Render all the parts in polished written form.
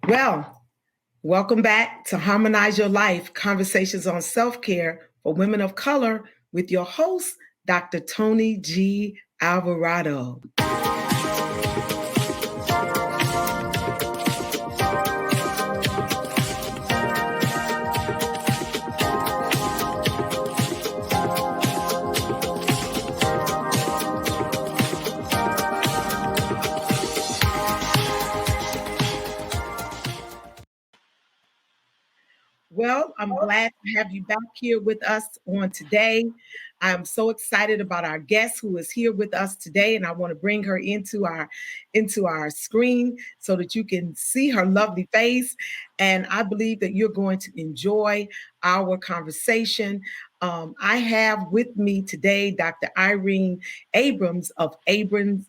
Well, welcome back to Harmonize Your Life, conversations on self-care for women of color with your host, Dr. Toni G. Alvarado. Well, I'm glad to have you back here with us on today. I'm so excited about our guest who is here with us today, and I want to bring her into our screen so that you can see her lovely face. And I believe that you're going to enjoy our conversation. I have with me today Dr. Irene Abrons of Abrons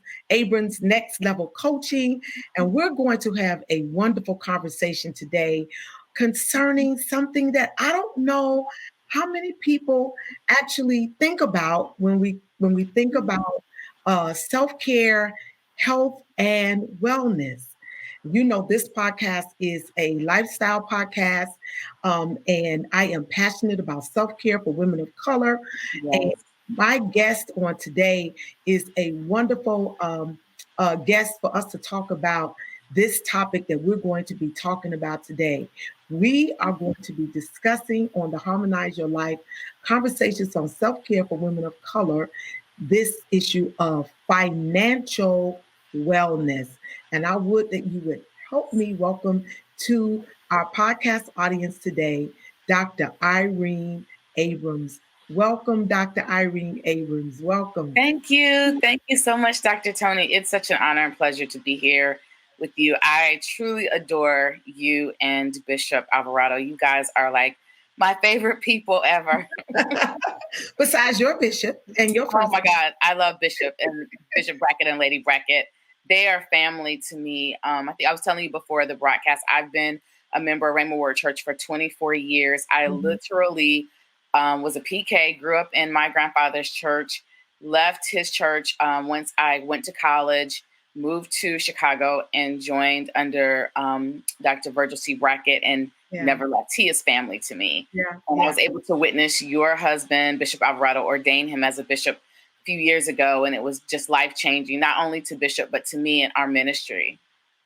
Next Level Coaching, and we're going to have a wonderful conversation today concerning something that I don't know how many people actually think about when we think about self-care, health, and wellness. You know, this podcast is a lifestyle podcast, and I am passionate about self-care for women of color. Yes. And my guest on today is a wonderful guest for us to talk about this topic that we're going to be talking about today. We are going to be discussing on the Harmonize Your Life conversations on self-care for women of color, this issue of financial wellness. And I would that you would help me welcome to our podcast audience today, Dr. Irene Abrons. Welcome, Dr. Irene Abrons. Welcome. Thank you. Thank you so much, Dr. Toni. It's such an honor and pleasure to be here with you. I truly adore you and Bishop Alvarado. You guys are like my favorite people ever. Besides your bishop and your Oh my God, I love Bishop and Bishop Brackett and Lady Brackett. They are family to me. I think I was telling you before the broadcast, I've been a member of Rainbow Word Church for 24 years. I literally was a PK, grew up in my grandfather's church, left his church once I went to college, moved to Chicago and joined under Dr. Virgil C. Brackett and never left. He is family to me. And I was able to witness your husband, Bishop Alvarado, ordain him as a bishop a few years ago. And it was just life-changing, not only to Bishop, but to me and our ministry.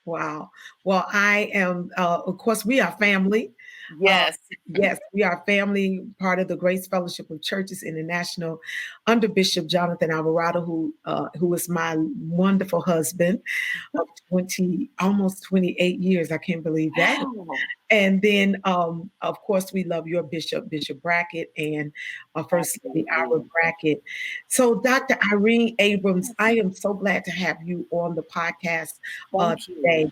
Wow. Well, I am, of course, we are family. Yes. Yes, we are family, part of the Grace Fellowship of Churches International, under Bishop Jonathan Alvarado, who is my wonderful husband of almost 28 years. I can't believe that. Wow. And then, of course, we love your Bishop Brackett, and First Lady Ira Brackett. So, Dr. Irene Abrons, I am so glad to have you on the podcast today,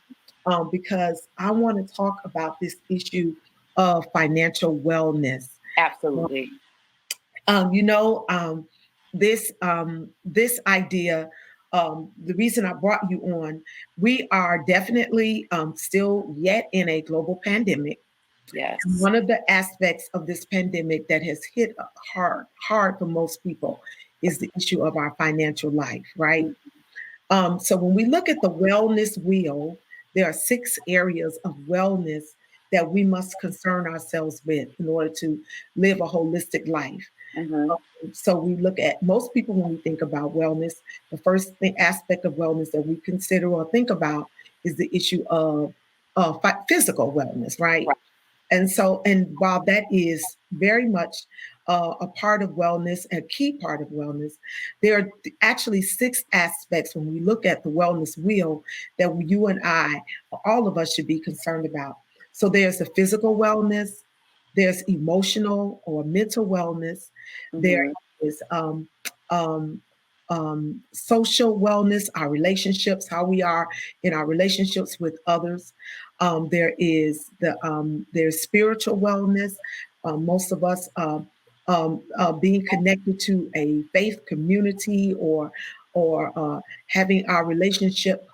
because I want to talk about this issue of financial wellness. Absolutely. This idea, the reason I brought you on, we are definitely still yet in a global pandemic. Yes. And one of the aspects of this pandemic that has hit hard for most people is the issue of our financial life, right? So when we look at the wellness wheel, there are 6 areas of wellness that we must concern ourselves with in order to live a holistic life. So we look at, most people, when we think about wellness, the first aspect of wellness that we consider or think about is the issue of physical wellness, right? And so, and while that is very much a part of wellness, a key part of wellness, there are actually 6 aspects when we look at the wellness wheel that you and I, all of us, should be concerned about. So there's the physical wellness, there's emotional or mental wellness, there is social wellness, our relationships, how we are in our relationships with others. There's spiritual wellness. Most of us being connected to a faith community or having our relationship,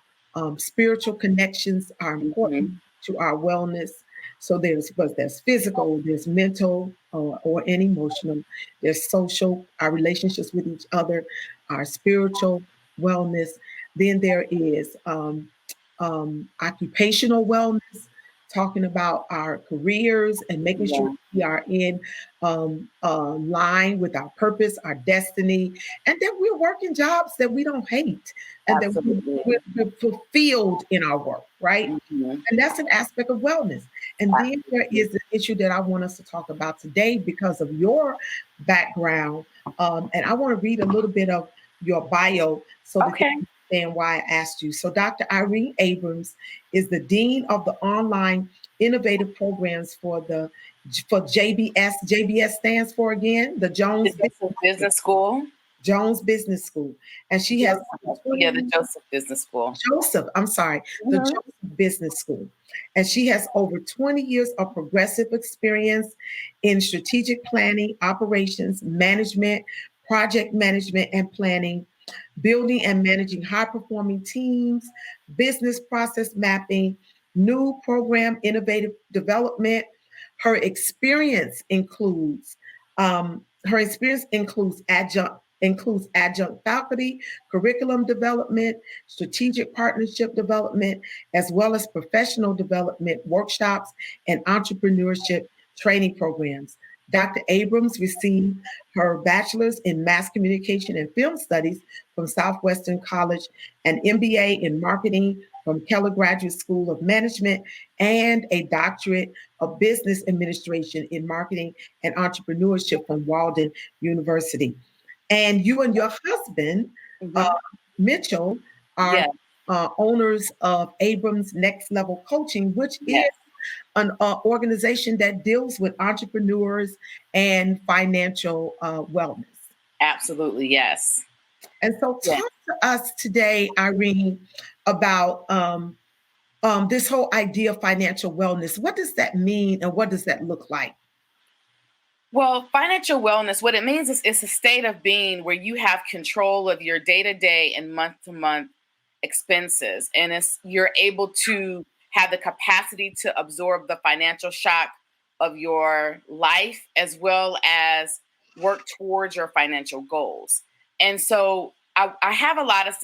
spiritual connections are important to our wellness. So there's physical, there's mental or and emotional, there's social, our relationships with each other, our spiritual wellness. Then there is occupational wellness. talking about our careers and making sure Yeah, we are in line with our purpose, our destiny, and that we're working jobs that we don't hate and that absolutely. we're fulfilled in our work, right? Hmm. And that's an aspect of wellness. And then there is an issue that I want us to talk about today because of your background. And I want to read a little bit of your bio so that they Okay. understand why I asked you. So, Dr. Irene Abrons is the Dean of the Online Innovative Programs for JBS. JBS stands for again, the The Joseph Business School. Jones Business School. And she has Joseph, 20 yeah, the Joseph Business School. Joseph, I'm sorry, the Hmm. Joseph Business School. And she has over 20 years of progressive experience in strategic planning, operations, management, project management, and planning, building and managing high performing teams, business process mapping, new program innovative development. Her experience includes adjunct faculty, curriculum development, strategic partnership development, as well as professional development workshops and entrepreneurship training programs. Dr. Abrams received her bachelor's in mass communication and film studies from Southwestern College, an MBA in marketing from Keller Graduate School of Management, and a doctorate of business administration in marketing and entrepreneurship from Walden University. And you and your husband, uh, Hmm. Mitchell, are Yeah. owners of Abrams Next Level Coaching, which is Yes. an organization that deals with entrepreneurs and financial wellness. Absolutely. Yes. And so, Yeah. talk to us today, Irene, about this whole idea of financial wellness. What does that mean, and what does that look like? Well, financial wellness, what it means is it's a state of being where you have control of your day to day and month to month expenses. And you're able to have the capacity to absorb the financial shock of your life as well as work towards your financial goals. And so I have a lot of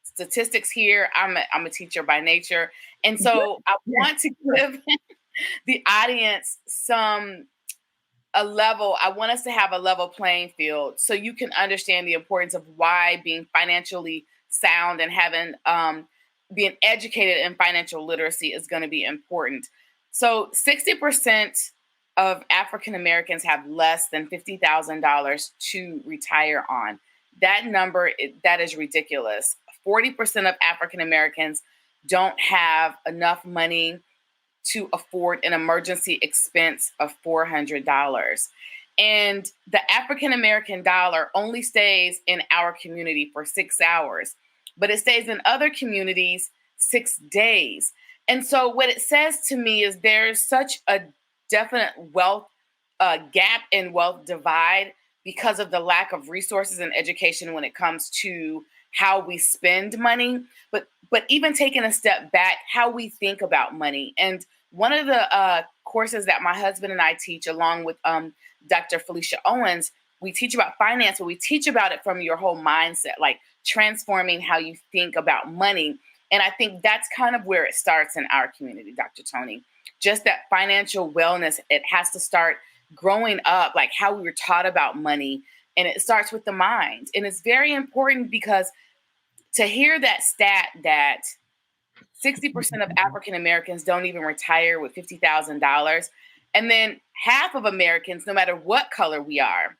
statistics here. I'm a teacher by nature. And so I Yes, want to give the audience a level. I want us to have a level playing field so you can understand the importance of why being financially sound and having being educated in financial literacy is going to be important. So 60% of African Americans have less than $50,000 to retire on. That number, that is ridiculous. 40% of African Americans don't have enough money to afford an emergency expense of $400. And the African American dollar only stays in our community for 6 hours, but it stays in other communities 6 days. And so, what it says to me is there's such a definite wealth gap and wealth divide because of the lack of resources and education when it comes to how we spend money, but even taking a step back, how we think about money. And one of the courses that my husband and I teach, along with Dr. Felicia Owens, we teach about finance, but we teach about it from your whole mindset, like transforming how you think about money. And I think that's kind of where it starts in our community, Dr. Toni. Just that financial wellness, it has to start growing up, like how we were taught about money. And it starts with the mind. And it's very important because to hear that stat that 60% of African Americans don't even retire with $50,000. And then half of Americans, no matter what color we are,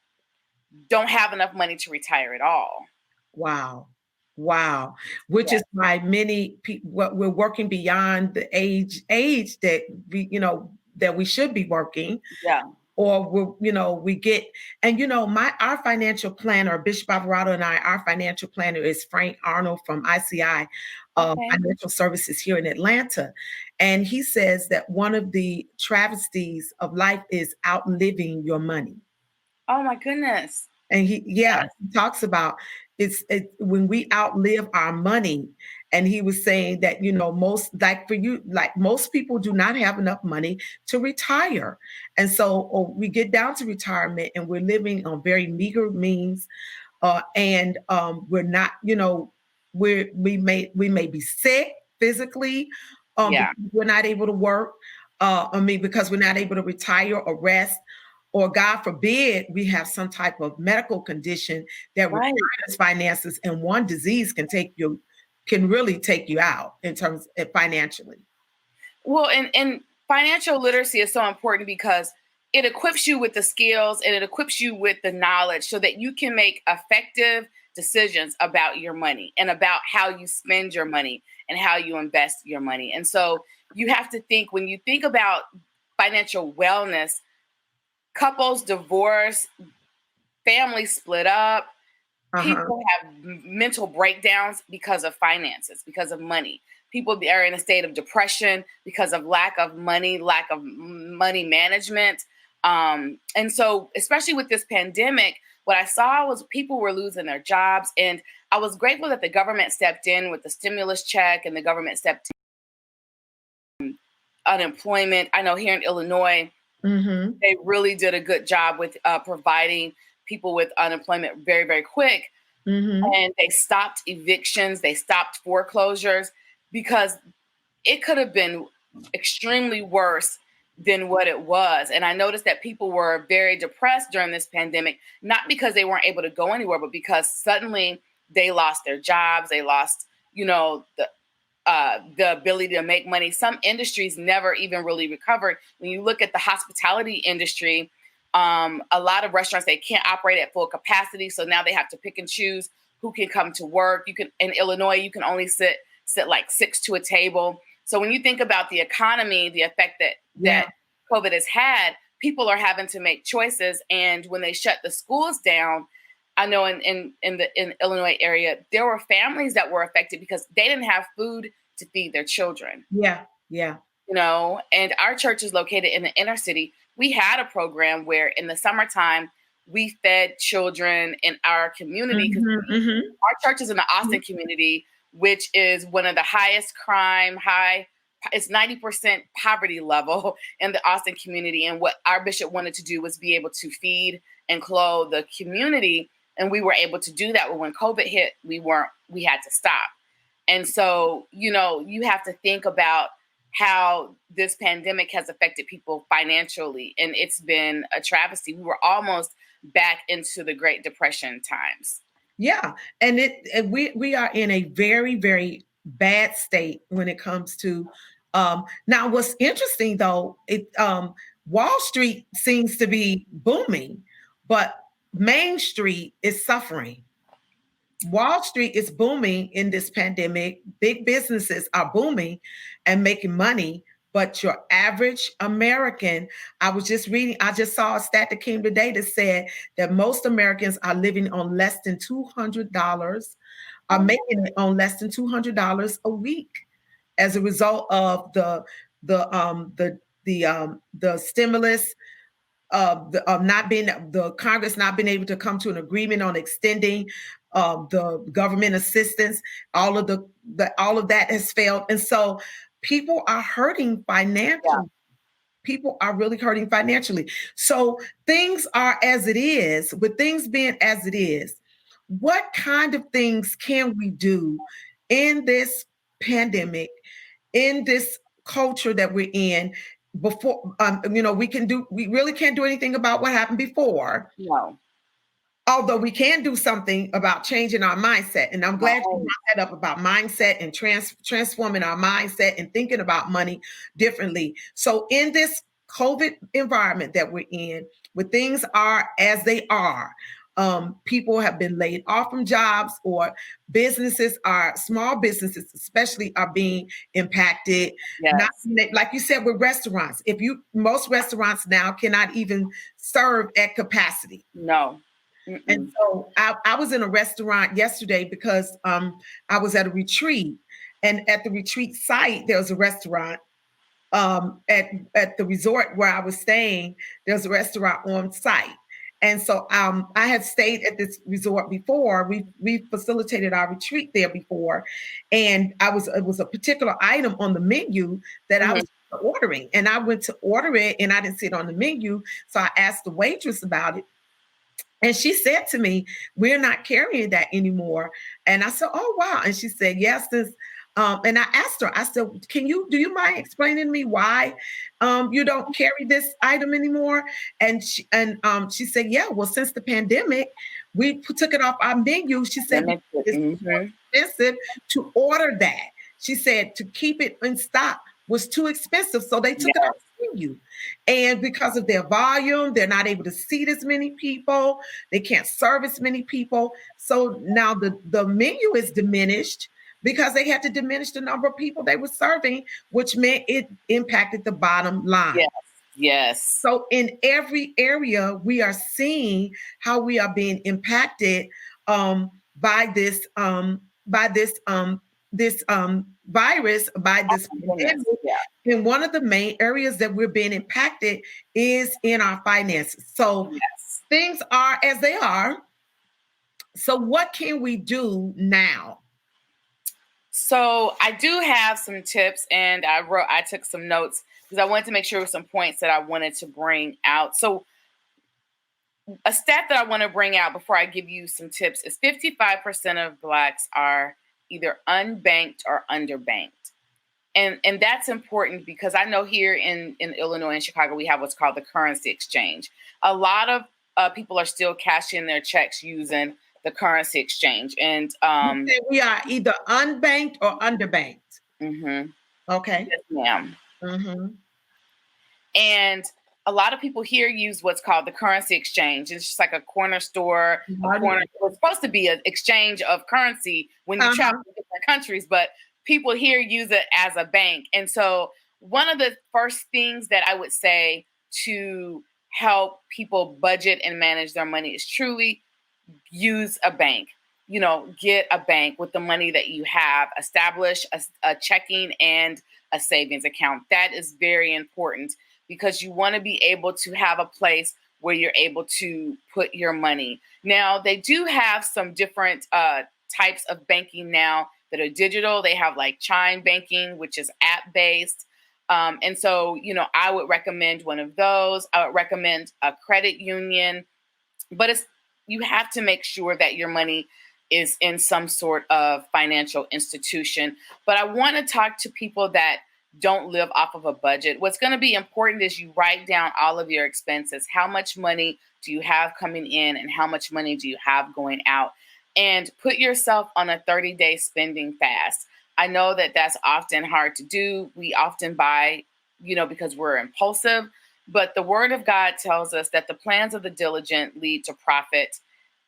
don't have enough money to retire at all. Wow. Wow. Which Yeah. is why many people, we're working beyond the age that that we should be working, Yeah. or we get, and our financial planner, Bishop Alvarado, and our financial planner is Frank Arnold from ICI Okay. Financial Services here in Atlanta. And he says that one of the travesties of life is outliving your money. Oh my goodness. And he talks about when we outlive our money. And he was saying that, most people do not have enough money to retire. And so we get down to retirement and we're living on very meager means. And we're not, we may be sick physically, Yeah. because we're not able to work. Because we're not able to retire or rest, or God forbid, we have some type of medical condition that Right. requires finances, and one disease can really take you out in terms of financially. Well, and financial literacy is so important because it equips you with the skills and it equips you with the knowledge so that you can make effective decisions about your money and about how you spend your money and how you invest your money. And so you have to think, when you think about financial wellness, couples divorce, families split up, Uh-huh. people have mental breakdowns because of finances, because of money. People are in a state of depression because of lack of money management. And so, especially with this pandemic, what I saw was people were losing their jobs. And I was grateful that the government stepped in with the stimulus check, and the government stepped in unemployment. I know here in Illinois, Mm-hmm. they really did a good job with providing people with unemployment very, very quick. Mm-hmm. And they stopped evictions, they stopped foreclosures, because it could have been extremely worse than what it was. And I noticed that people were very depressed during this pandemic, not because they weren't able to go anywhere, but because suddenly they lost their jobs, they lost, the ability to make money. Some industries never even really recovered. When you look at the hospitality industry, a lot of restaurants, they can't operate at full capacity, so now they have to pick and choose who can come to work. You can, in Illinois, you can only sit like six to a table. So when you think about the economy, the effect that Yeah. COVID has had, people are having to make choices. And when they shut the schools down, I know in Illinois area, there were families that were affected because they didn't have food to feed their children. Yeah. Yeah. And our church is located in the inner city. We had a program where in the summertime we fed children in our community, because Mm-hmm. Mm-hmm. our church is in the Austin community, which is one of the highest it's 90% poverty level in the Austin community. And what our bishop wanted to do was be able to feed and clothe the community. And we were able to do that. But when COVID hit, we had to stop. And so, you have to think about how this pandemic has affected people financially. And it's been a travesty. We were almost back into the Great Depression times. Yeah, and we are in a very, very bad state when it comes to now what's interesting though, Wall Street seems to be booming, but Main Street is suffering. Wall Street is booming in this pandemic. Big businesses are booming and making money. But your average American, I just saw a stat that came today that said that most Americans are living on less than $200, are making it on less than $200 a week as a result of the stimulus, the Congress not being able to come to an agreement on extending the government assistance. All of that has failed, and so people are hurting financially. Yeah. People are really hurting financially. So things are as it is. With things being as it is, what kind of things can we do in this pandemic, in this culture that we're in? Before we really can't do anything about what happened before, No. although we can do something about changing our mindset. And I'm glad you brought that up about mindset and transforming our mindset and thinking about money differently. So in this COVID environment that we're in, where things are as they are, people have been laid off from jobs, or small businesses especially, are being impacted. Yes. Not, like you said, with restaurants. Most restaurants now cannot even serve at capacity. No. Mm-mm. And so I was in a restaurant yesterday because I was at a retreat, and at the retreat site, there was a restaurant. At the resort where I was staying, there's a restaurant on site. And so I had stayed at this resort before. We facilitated our retreat there before, and it was a particular item on the menu that I was ordering, and I went to order it, and I didn't see it on the menu, so I asked the waitress about it. And she said to me, "We're not carrying that anymore." And I said, "Oh, wow." And she said, "Yes, since And I asked her, I said, do you mind explaining to me why you don't carry this item anymore? And she said, yeah, well, since the pandemic, we took it off our menu. She said, it's more expensive to order that. She said to keep it in stock was too expensive. So they took it off the menu. And because of their volume, they're not able to seat as many people. They can't serve as many people. So now the menu is diminished because they had to diminish the number of people they were serving, which meant it impacted the bottom line. Yes. Yes. So in every area, we are seeing how we are being impacted by this virus, by this pandemic. Yeah. And one of the main areas that we're being impacted is in our finances. So things are as they are. So what can we do now? So I do have some tips, and I took some notes because I wanted to make sure there were some points that I wanted to bring out. So a stat that I want to bring out before I give you some tips is 55% of Blacks are either unbanked or underbanked. And that's important because I know here in Illinois and Chicago, we have what's called the currency exchange. A lot of people are still cashing their checks using the currency exchange. And we are either unbanked or underbanked. Mm-hmm. Okay. Yes, ma'am. Mm-hmm. And a lot of people here use what's called the currency exchange. It's just like a corner store, It's supposed to be an exchange of currency when you travel to different countries, but people here use it as a bank. And so one of the first things that I would say to help people budget and manage their money is truly use a bank. Get a bank with the money that you have. Establish a checking and a savings account. That is very important because you want to be able to have a place where you're able to put your money. Now, they do have some different types of banking now that are digital. They have like Chime Banking, which is app-based. And so, I would recommend one of those. I would recommend a credit union, but you have to make sure that your money is in some sort of financial institution. But I want to talk to people that don't live off of a budget. What's going to be important is you write down all of your expenses. How much money do you have coming in and how much money do you have going out? And put yourself on a 30-day spending fast. I know that that's often hard to do. We often buy, because we're impulsive. But the word of God tells us that the plans of the diligent lead to profit,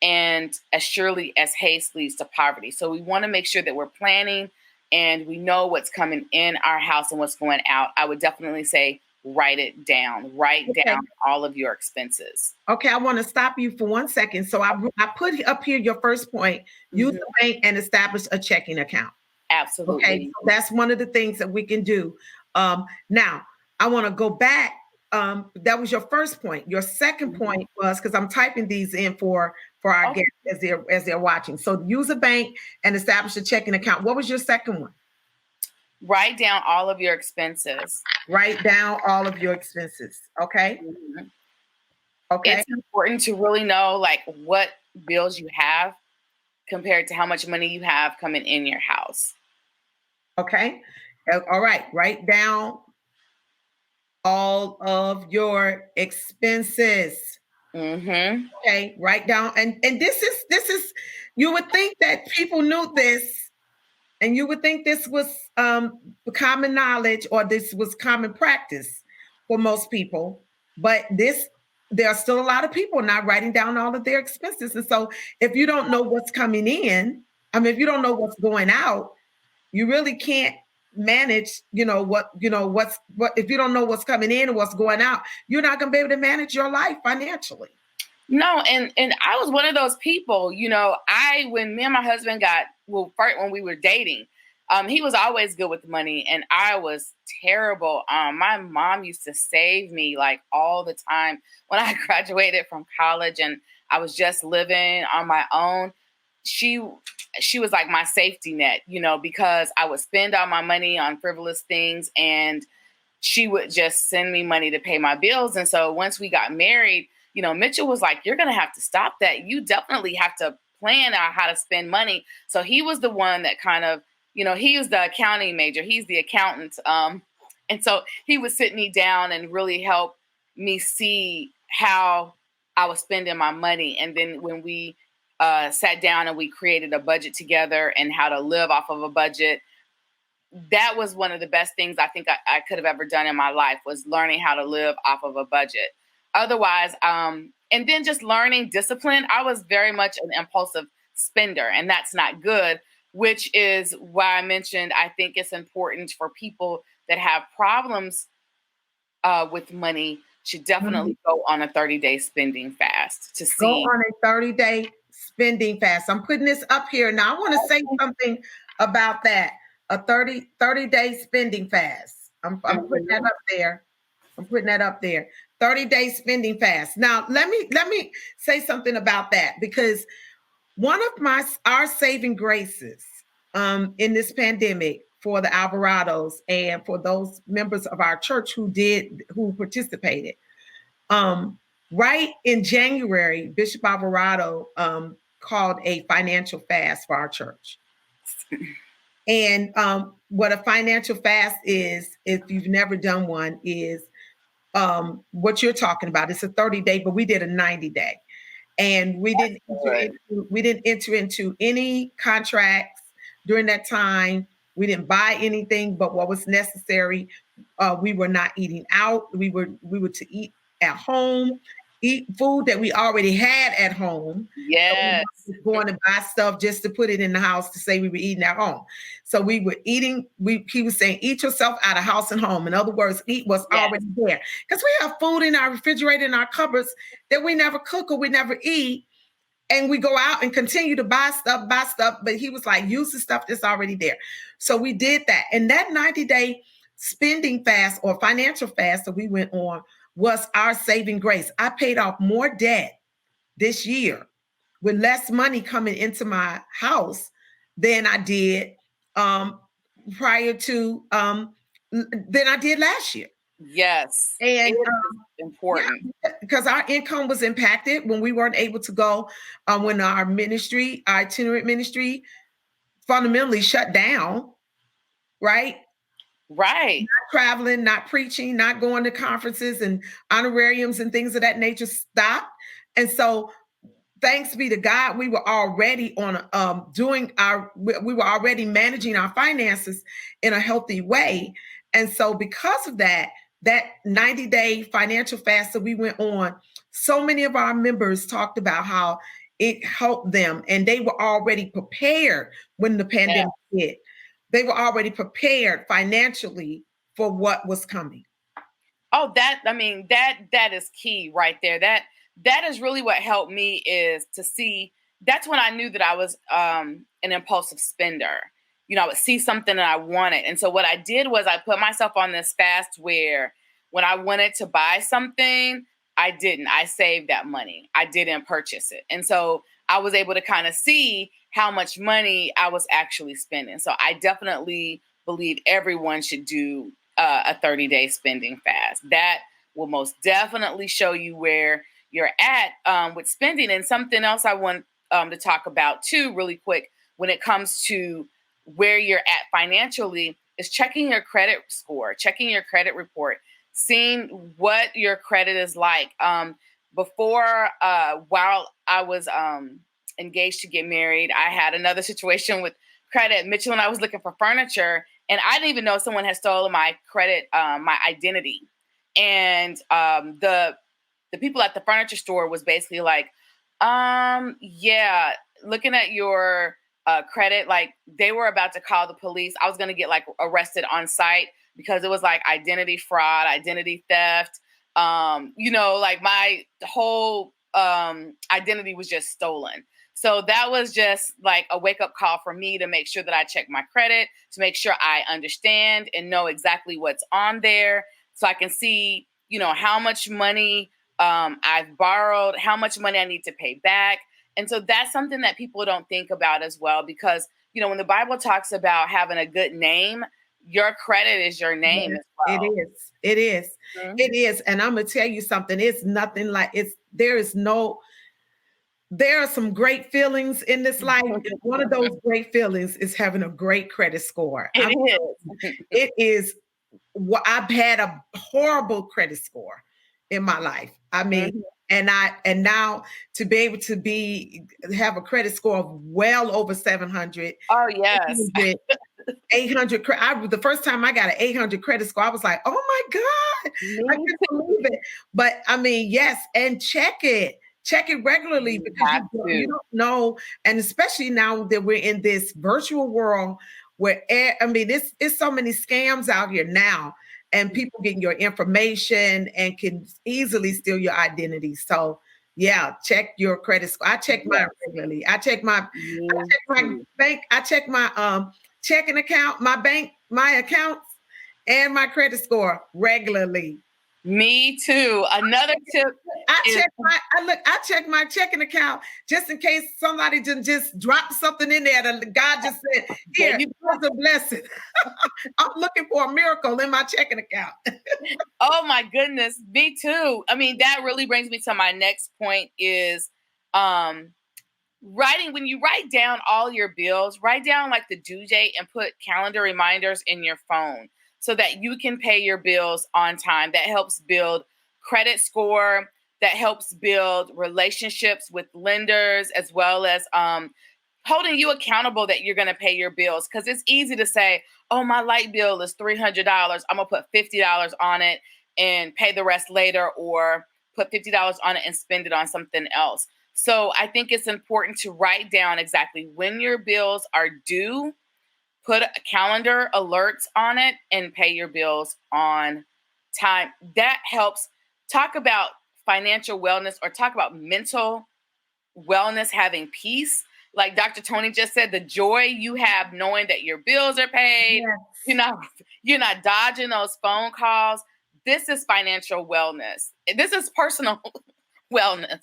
and as surely as haste leads to poverty. So we want to make sure that we're planning and we know what's coming in our house and what's going out. I would definitely say write it down. Write down all of your expenses. Okay, I want to stop you for 1 second. So I put up here your first point, use the bank and establish a checking account. Absolutely. Okay, so that's one of the things that we can do. Now, I want to go back. That was your first point. Your second point was, because I'm typing these in for our guests as they're watching. So use a bank and establish a checking account. What was your second one? Write down all of your expenses. Write down all of your expenses. Okay. Mm-hmm. Okay. It's important to really know like what bills you have compared to how much money you have coming in your house. Okay. All right. Write down all of your expenses. Mm-hmm. Okay. Write down. And this is, you would think that people knew this, and you would think this was common knowledge, or this was common practice for most people. But there are still a lot of people not writing down all of their expenses. And so if you don't know what's coming in, if you don't know what's going out, you really can't manage, if you don't know what's coming in and what's going out, you're not going to be able to manage your life financially. No, and I was one of those people, when me and my husband when we were dating, he was always good with money and I was terrible. My mom used to save me like all the time when I graduated from college and I was just living on my own. She was like my safety net, because I would spend all my money on frivolous things and she would just send me money to pay my bills. And so once we got married, Mitchell was like, you're going to have to stop that. You definitely have to plan out how to spend money. So he was the one that kind of he was the accounting major. He's the accountant. And so he would sit me down and really help me see how I was spending my money. And then when we sat down and we created a budget together and how to live off of a budget, that was one of the best things I think I could have ever done in my life, was learning how to live off of a budget. Otherwise, and then just learning discipline. I was very much an impulsive spender, and that's not good, which is why I mentioned I think it's important for people that have problems with money should definitely go on a 30-day spending fast to see. Go on a 30-day spending fast. I'm putting this up here. Now, I want to say something about that. A 30-day spending fast. I'm putting that up there. I'm putting that up there. 30-day spending fast. Now, let me say something about that, because one of our saving graces in this pandemic for the Alvarados and for those members of our church who participated, right in January, Bishop Alvarado called a financial fast for our church. And what a financial fast is, if you've never done one, is what you're talking about. It's a 30-day, but we did a 90-day. And we didn't enter into any contracts during that time. We didn't buy anything but what was necessary. We were not eating out. We were to eat at home, eat food that we already had at home. Yes. So we were going to buy stuff just to put it in the house to say we were eating at home. So we were eating. He was saying, eat yourself out of house and home. In other words, eat what's already there. Because we have food in our refrigerator, in our cupboards that we never cook or we never eat. And we go out and continue to buy stuff. But he was like, use the stuff that's already there. So we did that. And that 90-day spending fast or financial fast that we went on was our saving grace. I paid off more debt this year with less money coming into my house than I did prior to than I did last year. Yes. And important because our income was impacted when we weren't able to go, when our itinerant ministry fundamentally shut down, right? Right. Not traveling, not preaching, not going to conferences and honorariums and things of that nature stopped. And so thanks be to God, we were already on we were already managing our finances in a healthy way. And so because of that 90-day financial fast that we went on, so many of our members talked about how it helped them, and they were already prepared when the pandemic hit. They were already prepared financially for what was coming. Oh, that is key right there. That is really what helped me, is to see. That's when I knew that I was an impulsive spender. I would see something that I wanted. And so what I did was I put myself on this fast where when I wanted to buy something, I didn't. I saved that money. I didn't purchase it. And so I was able to kind of see how much money I was actually spending. So I definitely believe everyone should do a 30-day spending fast. That will most definitely show you where you're at with spending. And something else I want to talk about too, really quick, when it comes to where you're at financially, is checking your credit score, checking your credit report, seeing what your credit is like. Before, while I was engaged to get married, I had another situation with credit. Mitchell and I was looking for furniture, and I didn't even know someone had stolen my credit, my identity. And the people at the furniture store was basically like, looking at your credit, like they were about to call the police. I was going to get like arrested on site because it was like identity fraud, identity theft. Like my whole identity was just stolen. So that was just like a wake up call for me to make sure that I check my credit, to make sure I understand and know exactly what's on there, so I can see, how much money I've borrowed, how much money I need to pay back. And so that's something that people don't think about as well, because, when the Bible talks about having a good name, your credit is your name as well. It is. Mm-hmm. It is. And I'm going to tell you something. It's nothing like there are some great feelings in this life. And one of those great feelings is having a great credit score. It is. I've had a horrible credit score in my life. I mean, and now to be able to have a credit score of well over 700. Oh yes. 800. The first time I got an 800 credit score, I was like, oh my God, I can't believe it. But I mean, yes, and check it regularly, because you don't know. And especially now that we're in this virtual world where, I mean, it's so many scams out here now, and people getting your information and can easily steal your identity. So yeah, check your credit score. I check mine regularly. I check my bank. I check my checking account, my bank, my accounts, and my credit score regularly. Me too. Another tip. I check my checking account just in case somebody just dropped something in there that God just said, here, here's a blessing. I'm looking for a miracle in my checking account. Oh my goodness. Me too. I mean, that really brings me to my next point is writing. When you write down all your bills, write down like the due date and put calendar reminders in your phone so that you can pay your bills on time. That helps build credit score, that helps build relationships with lenders, as well as holding you accountable that you're going to pay your bills. Because it's easy to say, oh, my light bill is $300. I'm going to put $50 on it and pay the rest later, or put $50 on it and spend it on something else. So I think it's important to write down exactly when your bills are due, put a calendar alerts on it, and pay your bills on time. That helps. Talk about financial wellness, or talk about mental wellness, having peace. Like Dr. Toni just said, the joy you have knowing that your bills are paid, you're not dodging those phone calls. This is financial wellness. This is personal wellness.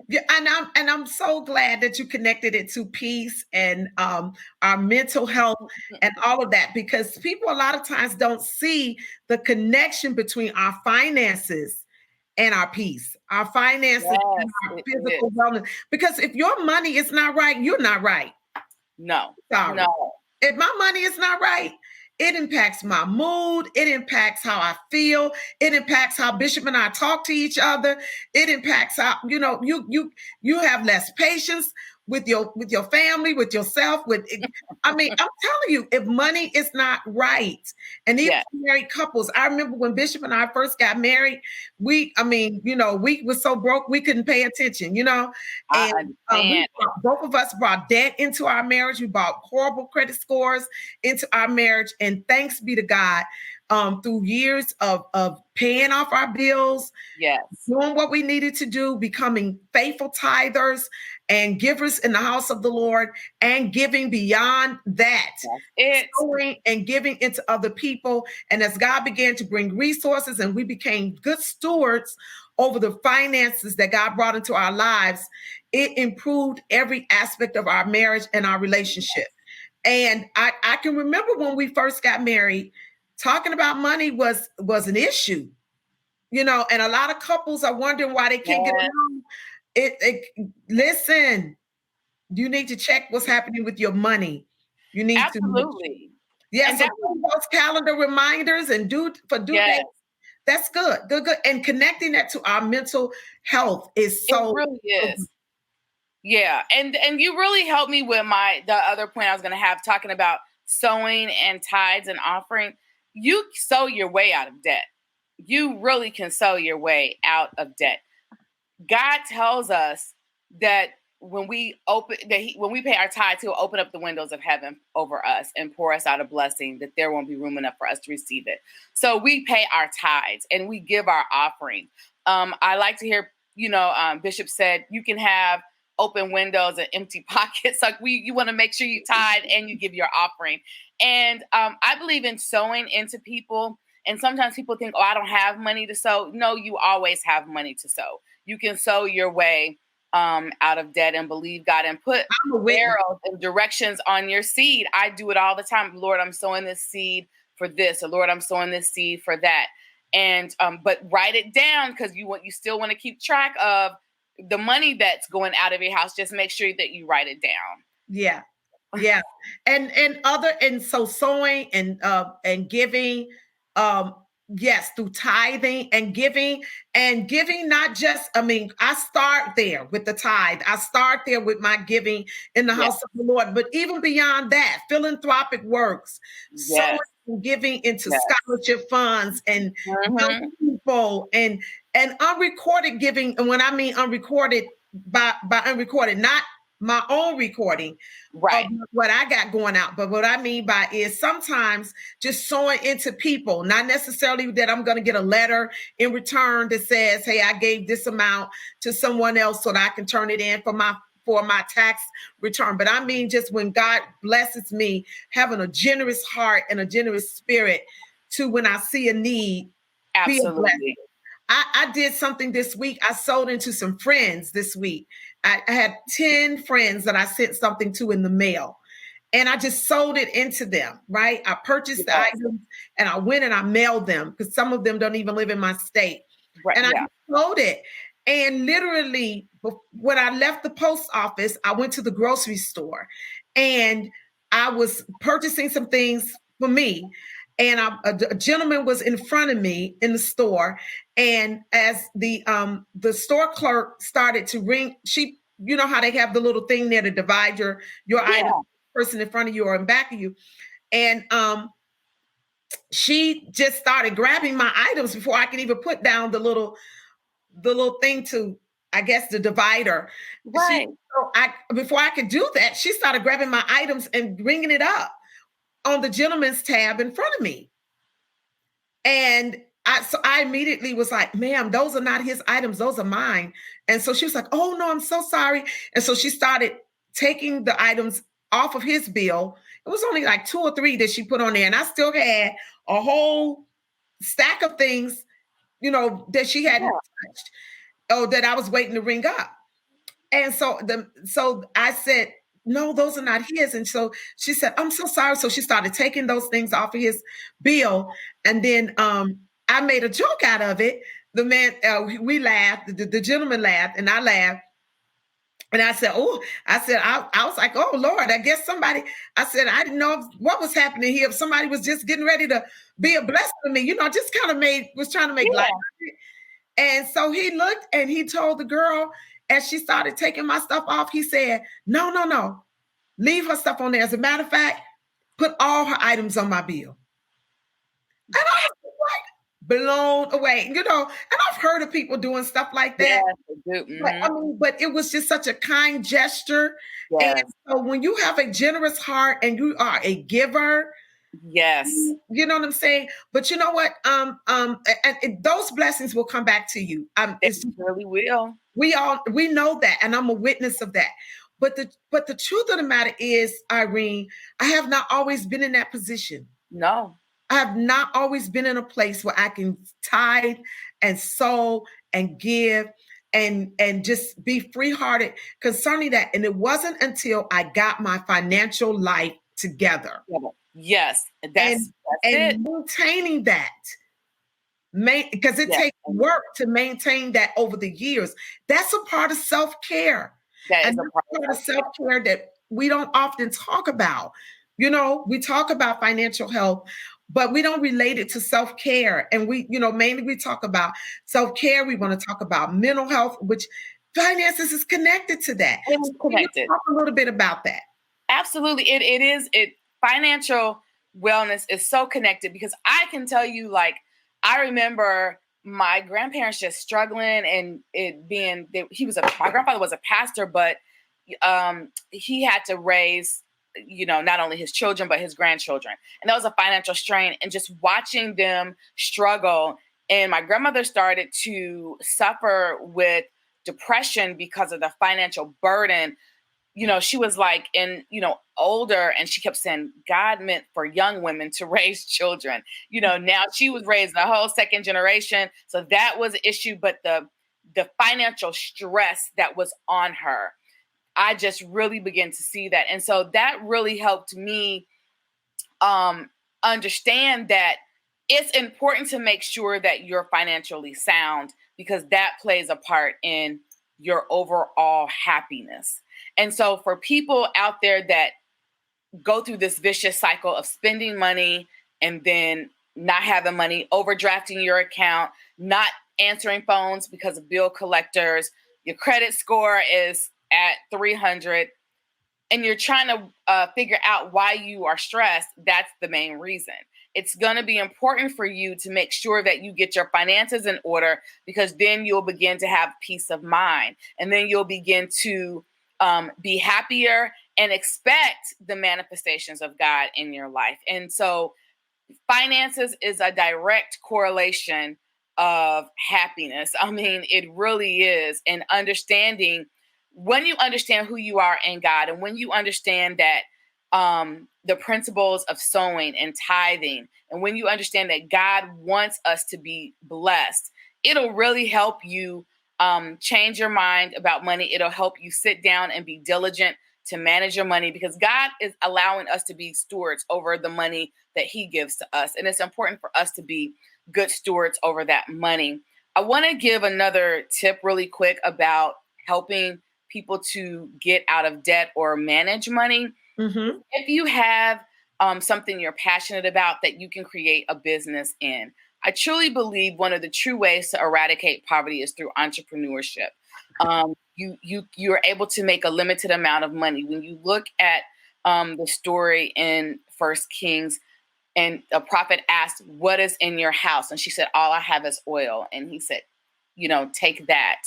Yeah, and I'm so glad that you connected it to peace and our mental health and all of that, because people a lot of times don't see the connection between our finances and our peace, our finances and our physical wellness. Because if your money is not right, you're not right. No. If my money is not right, it impacts my mood. It impacts how I feel. It impacts how Bishop and I talk to each other. It impacts how, you have less patience with your family, with yourself. I'm telling you, if money is not right, and even married couples, I remember when Bishop and I first got married, we were so broke we couldn't pay attention, and both of us brought debt into our marriage. We brought horrible credit scores into our marriage, and thanks be to God, through years of paying off our bills, doing what we needed to do, becoming faithful tithers and givers in the house of the Lord, and giving beyond that, sowing and giving into other people. And as God began to bring resources and we became good stewards over the finances that God brought into our lives, it improved every aspect of our marriage and our relationship. And I can remember when we first got married, talking about money was an issue, and a lot of couples are wondering why they can't get along. Listen, you need to check what's happening with your money. You need absolutely. So those calendar reminders and due dates. That's good. And connecting that to our mental health is so. It really is. Yeah, and you really helped me with the other point I was going to have, talking about sowing and tithes and offering. You sow your way out of debt. You really can sow your way out of debt. God tells us that when we pay our tithes, He'll open up the windows of heaven over us and pour us out a blessing that there won't be room enough for us to receive it. So we pay our tithes and we give our offering. I like to hear, Bishop said, you can have open windows and empty pockets. Like you want to make sure you tithe and you give your offering. And I believe in sowing into people. And sometimes people think, oh, I don't have money to sow. No, you always have money to sow. You can sow your way out of debt and believe God, and put arrows and directions on your seed. I do it all the time. Lord, I'm sowing this seed for this, or Lord, I'm sowing this seed for that. And but write it down, because you still want to keep track of the money that's going out of your house, just make sure that you write it down. Yeah. Yeah. And so sowing and giving, um yes, through tithing and giving, not just, I mean, I start there with the tithe. I start there with my giving in the Yes. house of the Lord. But even beyond that, philanthropic works, sowing Yes. and giving into Yes. scholarship funds and young Mm-hmm. people and unrecorded giving. And when I mean unrecorded, by unrecorded, not my own recording of Right. what I got going out. But what I mean by is sometimes just sowing into people, not necessarily that I'm going to get a letter in return that says, hey, I gave this amount to someone else so that I can turn it in for my tax return. But I mean, just when God blesses me, having a generous heart and a generous spirit to, when I see a need, be a blessing. Absolutely. I did something this week. I sold into some friends this week. I had 10 friends that I sent something to in the mail. And I just sold it into them, right? I purchased the Yes. items and I went and I mailed them because some of them don't even live in my state. Right. And I Yeah. sold it. And literally, when I left the post office, I went to the grocery store and I was purchasing some things for me. And a gentleman was in front of me in the store. And as the store clerk started to ring, you know how they have the little thing there to divide your item, Yeah. person in front of you or in back of you. And she just started grabbing my items before I could even put down the little thing to, I guess, the divider. Right. Before I could do that, she started grabbing my items and bringing it up on the gentleman's tab in front of me. And I immediately was like, ma'am, those are not his items, those are mine. And so she was like, oh no, I'm so sorry. And so she started taking the items off of his bill. It was only like 2 or 3 that she put on there. And I still had a whole stack of things, that she hadn't Yeah. touched, or that I was waiting to ring up. And so I said, no, those are not his. And so she said, I'm so sorry. So she started taking those things off of his bill. And then I made a joke out of it. The man, we laughed, the gentleman laughed, and I laughed. And I said, I was like, oh Lord, I guess somebody, I said, I didn't know what was happening here. If somebody was just getting ready to be a blessing to me, just kind of was trying to make light Yeah. of it. And so he looked and he told the girl, as she started taking my stuff off, he said, no, no, no, leave her stuff on there. As a matter of fact, put all her items on my bill. And I was like blown away, and I've heard of people doing stuff like that. Yes. I do. But I Mm-hmm. mean, but it was just such a kind gesture. And Yes. so when you have a generous heart and you are a giver, Yes. you know what I'm saying? But you know what? And those blessings will come back to you. They really will. We know that, and I'm a witness of that. But the truth of the matter is, Irene, I have not always been in that position. No. I have not always been in a place where I can tithe and sow and give and just be free-hearted concerning that. And it wasn't until I got my financial life together Yes. and That's it. maintaining that. Because it Yes. takes work to maintain that over the years. That's a part of self-care. That And is a that's part a part of of self-care that we don't often talk about. We talk about financial health, but we don't relate it to self-care. And mainly we talk about self-care. We want to talk about mental health, which finances is connected to that. it So was can you connected. talk a little bit about that? Absolutely. It is financial wellness is so connected because I can tell you, like, I remember my grandparents just struggling and it being my grandfather was a pastor, but he had to raise, not only his children but his grandchildren, and that was a financial strain. And just watching them struggle, and my grandmother started to suffer with depression because of the financial burden. She was like older, and she kept saying God meant for young women to raise children. Now she was raising a whole second generation. So that was an issue, but the financial stress that was on her, I just really began to see that. And so that really helped me understand that it's important to make sure that you're financially sound, because that plays a part in your overall happiness. And so for people out there that go through this vicious cycle of spending money and then not having money, overdrafting your account, not answering phones because of bill collectors, your credit score is at 300, and you're trying to figure out why you are stressed, that's the main reason. It's going to be important for you to make sure that you get your finances in order, because then you'll begin to have peace of mind. And then you'll begin to be happier and expect the manifestations of God in your life. And so finances is a direct correlation of happiness. I mean, it really is. And understanding, when you understand who you are in God, and when you understand that the principles of sowing and tithing, and when you understand that God wants us to be blessed, it'll really help you change your mind about money. It'll help you sit down and be diligent to manage your money, because God is allowing us to be stewards over the money that he gives to us. And it's important for us to be good stewards over that money. I want to give another tip really quick about helping people to get out of debt or manage money. Mm-hmm. If you have something you're passionate about that you can create a business in, I truly believe one of the true ways to eradicate poverty is through entrepreneurship. You're able to make a limited amount of money. When you look at the story in First Kings, and a prophet asked, "What is in your house?" And she said, "All I have is oil." And he said, "Take that."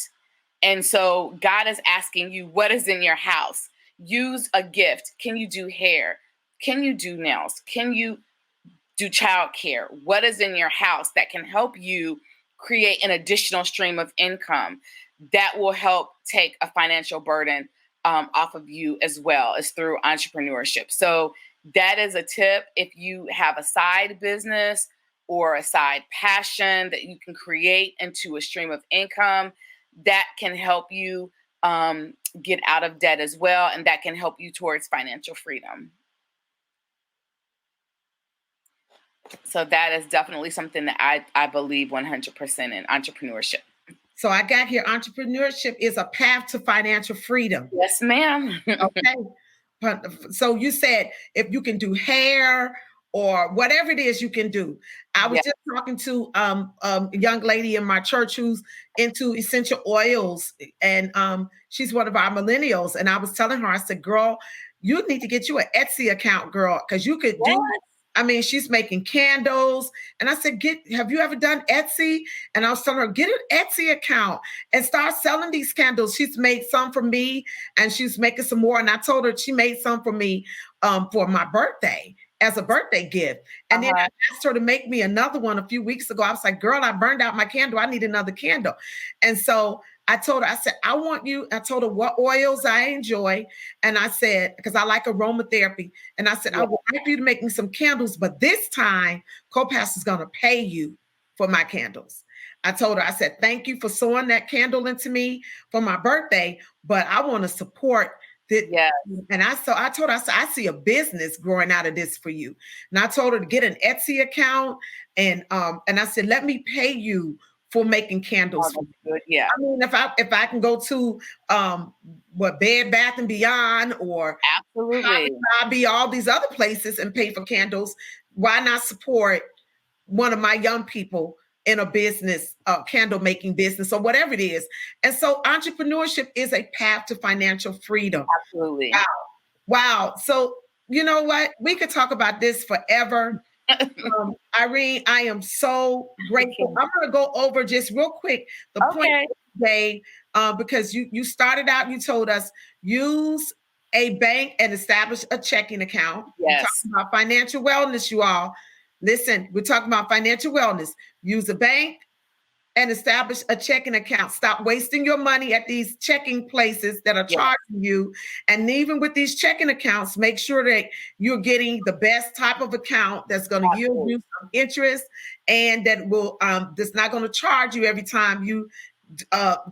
And so God is asking you, what is in your house? Use a gift. Can you do hair? Can you do nails? Can you do childcare? What is in your house that can help you create an additional stream of income that will help take a financial burden off of you, as well as through entrepreneurship? So that is a tip. If you have a side business or a side passion that you can create into a stream of income, that can help you get out of debt as well, and that can help you towards financial freedom. So that is definitely something that I believe 100% in entrepreneurship. So I got here, entrepreneurship is a path to financial freedom. Yes, ma'am. Okay. So you said if you can do hair or whatever it is you can do. I was just talking to a young lady in my church who's into essential oils, and she's one of our millennials. And I was telling her, I said, "Girl, you need to get you an Etsy account, girl, because you could do." I mean, she's making candles. And I said, have you ever done Etsy? And I was telling her, get an Etsy account and start selling these candles. She's made some for me, and she's making some more. And I told her she made some for me for my birthday, as a birthday gift. And then I asked her to make me another one a few weeks ago. I was like, girl, I burned out my candle. I need another candle. And so I told her, I said, I told her what oils I enjoy. And I said, because I like aromatherapy. And I said, I would like you to make me some candles, but this time Co-Pastor is going to pay you for my candles. I told her, I said, thank you for sewing that candle into me for my birthday, but I want to support that. Yes. And I told her, I said, I see a business growing out of this for you. And I told her to get an Etsy account. And I said, let me pay you for making candles. Good. Yeah. I mean, if I can go to Bed Bath and Beyond or Hobby, all these other places and pay for candles, why not support one of my young people in a business, candle making business or whatever it is? And so entrepreneurship is a path to financial freedom. Absolutely. Wow. So you know what? We could talk about this forever. Irene, I am so grateful. I'm going to go over just real quick the point today, because you started out, you told us use a bank and establish a checking account. Yes. We're talking about financial wellness, you all. Listen, we're talking about financial wellness. Use a bank and establish a checking account. Stop wasting your money at these checking places that are charging you. And even with these checking accounts, make sure that you're getting the best type of account that's going to yield you some interest, and that will that's not going to charge you every time you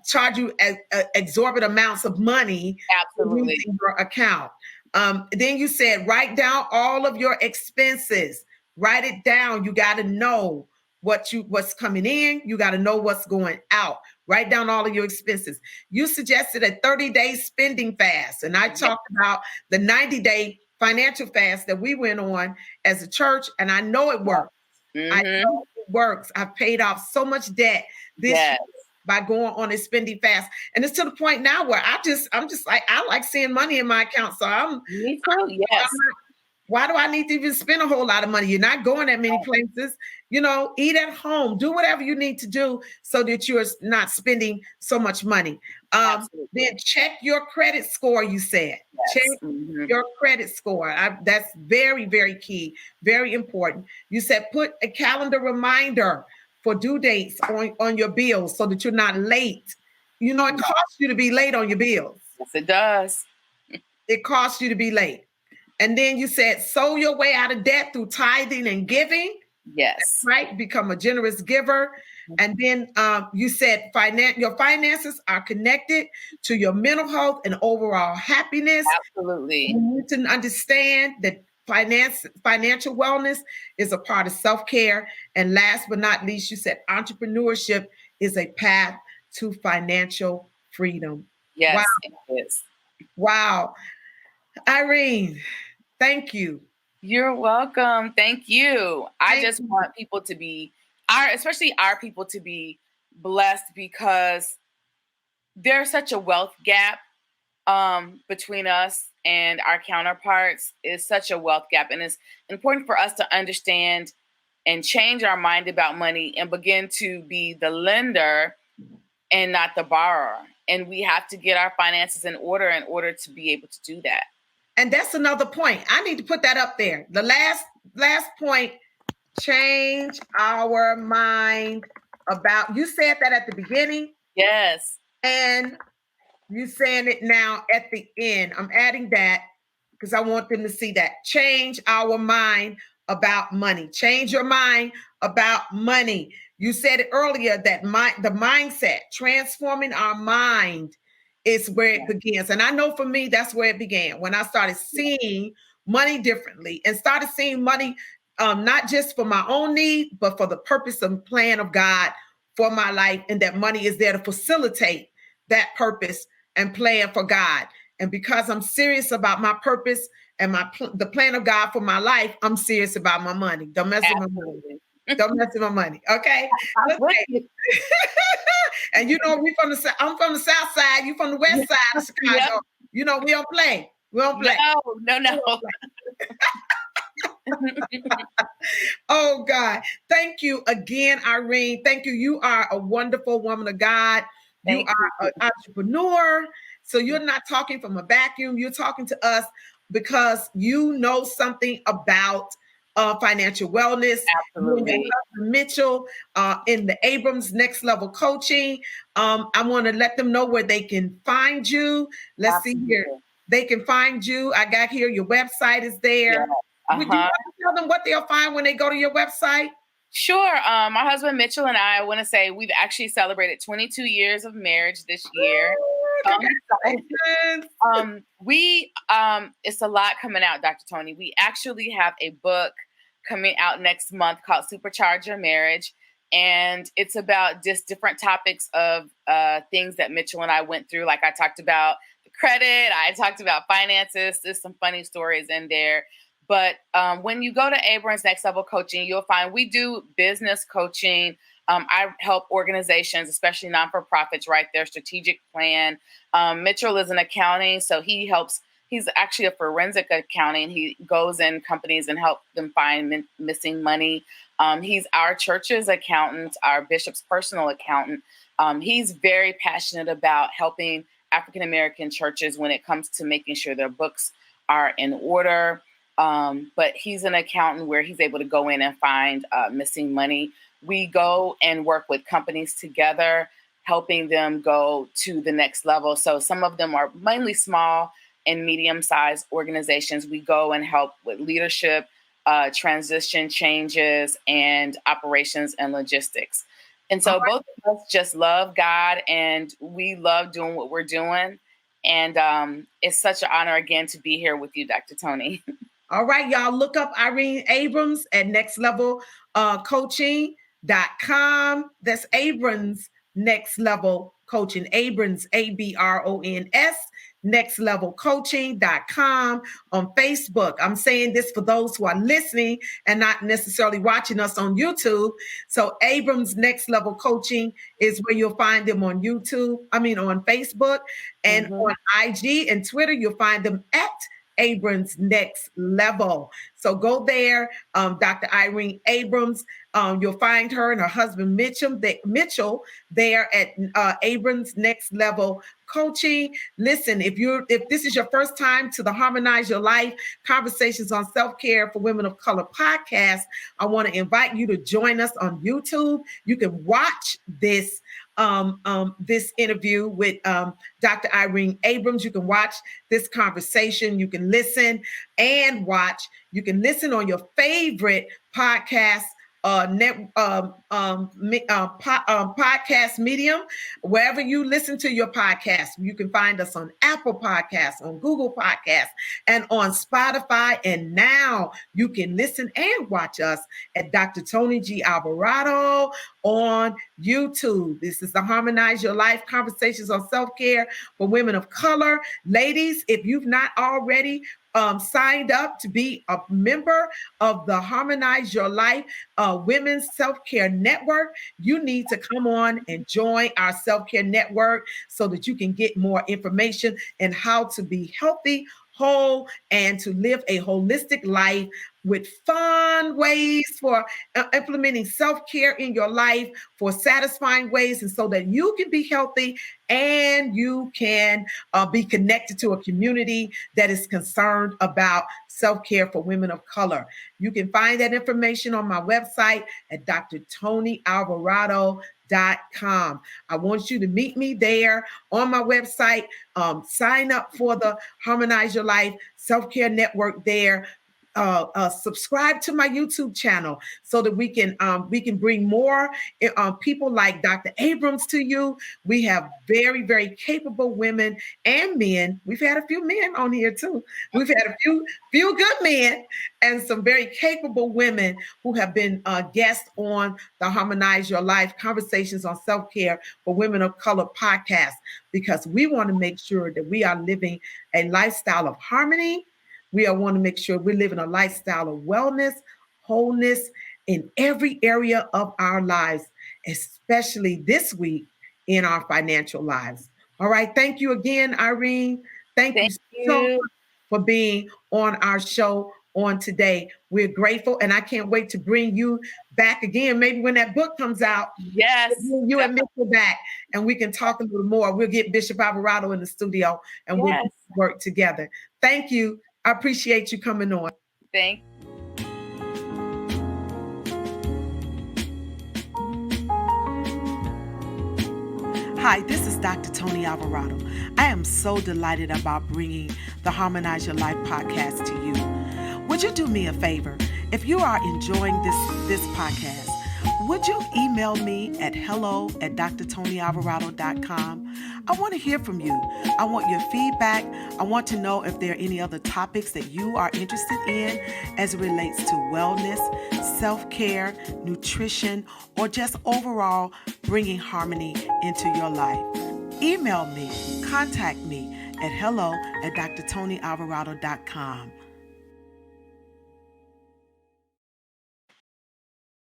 charge you exorbitant amounts of money using your account. Then you said write down all of your expenses. Write it down. You got to know what's coming in. You got to know what's going out. Write down all of your expenses. You suggested a 30-day spending fast, and I talked about the 90-day financial fast that we went on as a church, and I know it works. I know it works. I've paid off so much debt this year by going on a spending fast, and it's to the point now where I'm just like, I like seeing money in my account. So Me too. Yes. Why do I need to even spend a whole lot of money? You're not going that many places. Eat at home, do whatever you need to do so that you're not spending so much money. Then check your credit score, you said. Yes. Check your credit score. That's very, very key, very important. You said put a calendar reminder for due dates on your bills so that you're not late. It costs you to be late on your bills. Yes, it does. It costs you to be late. And then you said, sow your way out of debt through tithing and giving. Yes. That's right. Become a generous giver. And then you said your finances are connected to your mental health and overall happiness. Absolutely. You need to understand that financial wellness is a part of self-care. And last but not least, you said entrepreneurship is a path to financial freedom. Yes, wow. It is. Wow. Irene, thank you. You're welcome. Thank you. I just want people to be, especially our people, to be blessed, because there's such a wealth gap between us and our counterparts. Is such a wealth gap. And it's important for us to understand and change our mind about money and begin to be the lender and not the borrower. And we have to get our finances in order to be able to do that. And that's another point. I need to put that up there. The last point, change our mind about, you said that at the beginning. Yes. And you saying it now at the end. I'm adding that because I want them to see that. Change our mind about money. Change your mind about money. You said it earlier that the mindset, transforming our mind, is where it begins. And I know for me, that's where it began. When I started seeing money differently and started seeing money not just for my own need, but for the purpose and plan of God for my life. And that money is there to facilitate that purpose and plan for God. And because I'm serious about my purpose and the plan of God for my life, I'm serious about my money. Don't mess with my money. Don't mess with my money. Okay. And I'm from the south side, you from the west side of Chicago. Yep. We don't play. No. Oh God. Thank you again, Irene. Thank you. You are a wonderful woman of God. You are an entrepreneur. So you're not talking from a vacuum. You're talking to us because you know something about financial wellness. Absolutely. Mitchell in the Abrons Next Level Coaching. I want to let them know where they can find you. Let's see here. They can find you. I got here. Your website is there. Yeah. Would you want to tell them what they'll find when they go to your website? Sure. My husband Mitchell and I want to say we've actually celebrated 22 years of marriage this year. It's a lot coming out, Dr. Toni. We actually have a book coming out next month called Supercharge Your Marriage. And it's about just different topics of things that Mitchell and I went through. Like I talked about the credit, I talked about finances. There's some funny stories in there. But when you go to Abrons Next Level Coaching, you'll find we do business coaching. I help organizations, especially non-for-profits, write their strategic plan. Mitchell is in accounting, so he's actually a forensic accounting. He goes in companies and helps them find missing money. He's our church's accountant, our bishop's personal accountant. He's very passionate about helping African-American churches when it comes to making sure their books are in order. But he's an accountant where he's able to go in and find missing money. We go and work with companies together, helping them go to the next level. So some of them are mainly small and medium-sized organizations. We go and help with leadership, transition changes, and operations and logistics. And so both of us just love God, and we love doing what we're doing. And it's such an honor again to be here with you, Dr. Toni. All right, y'all, look up Irene Abrons at nextlevelcoaching.com. That's Abrons Next Level Coaching. Abrons, Abrons, nextlevelcoaching.com. On Facebook. I'm saying this for those who are listening and not necessarily watching us on YouTube. So Abrams Next Level Coaching is where you'll find them on on Facebook, and on IG and Twitter, you'll find them at Abrams Next Level. So go there, Dr. Irene Abrams. You'll find her and her husband Mitchell there at Abrams Next Level Coaching. Listen, if this is your first time to the Harmonize Your Life Conversations on Self-Care for Women of Color podcast, I want to invite you to join us on YouTube. You can watch this interview with Dr. Irene Abrams. You can watch this conversation. You can listen and watch. You can listen on your favorite podcast podcast medium, wherever you listen to your podcast. You can find us on Apple Podcasts, on Google Podcasts, and on Spotify. And now you can listen and watch us at Dr. Toni G. Alvarado on YouTube. This is the Harmonize Your Life Conversations on Self-Care for Women of Color. Ladies, if you've not already signed up to be a member of the Harmonize Your Life Women's Self-Care Network, you need to come on and join our self-care network so that you can get more information and how to be healthy, whole, and to live a holistic life with fun ways for implementing self-care in your life, for satisfying ways, and so that you can be healthy and you can be connected to a community that is concerned about self-care for women of color. You can find that information on my website at drtonyalvarado.com. I want you to meet me there on my website. Sign up for the Harmonize Your Life Self-Care Network there. Subscribe to my YouTube channel so that we can bring more people like Dr. Abrams to you. We have very, very capable women and men. We've had a few men on here too. We've had a few good men and some very capable women who have been guests on the Harmonize Your Life Conversations on Self-Care for Women of Color podcast, because we want to make sure that we are living a lifestyle of harmony. We want to make sure we're living a lifestyle of wellness, wholeness in every area of our lives, especially this week in our financial lives. All right. Thank you again, Irene. Thank you so much for being on our show on today. We're grateful, and I can't wait to bring you back again. Maybe when that book comes out, yes, you and Mitchell back, and we can talk a little more. We'll get Bishop Alvarado in the studio, and we'll work together. Thank you. I appreciate you coming on. Thank you. Hi, this is Dr. Toni Alvarado. I am so delighted about bringing the Harmonize Your Life podcast to you. Would you do me a favor? If you are enjoying this podcast, would you email me at hello@drtonyalvarado.com? I want to hear from you. I want your feedback. I want to know if there are any other topics that you are interested in as it relates to wellness, self-care, nutrition, or just overall bringing harmony into your life. Email me, contact me at hello@drtonyalvarado.com.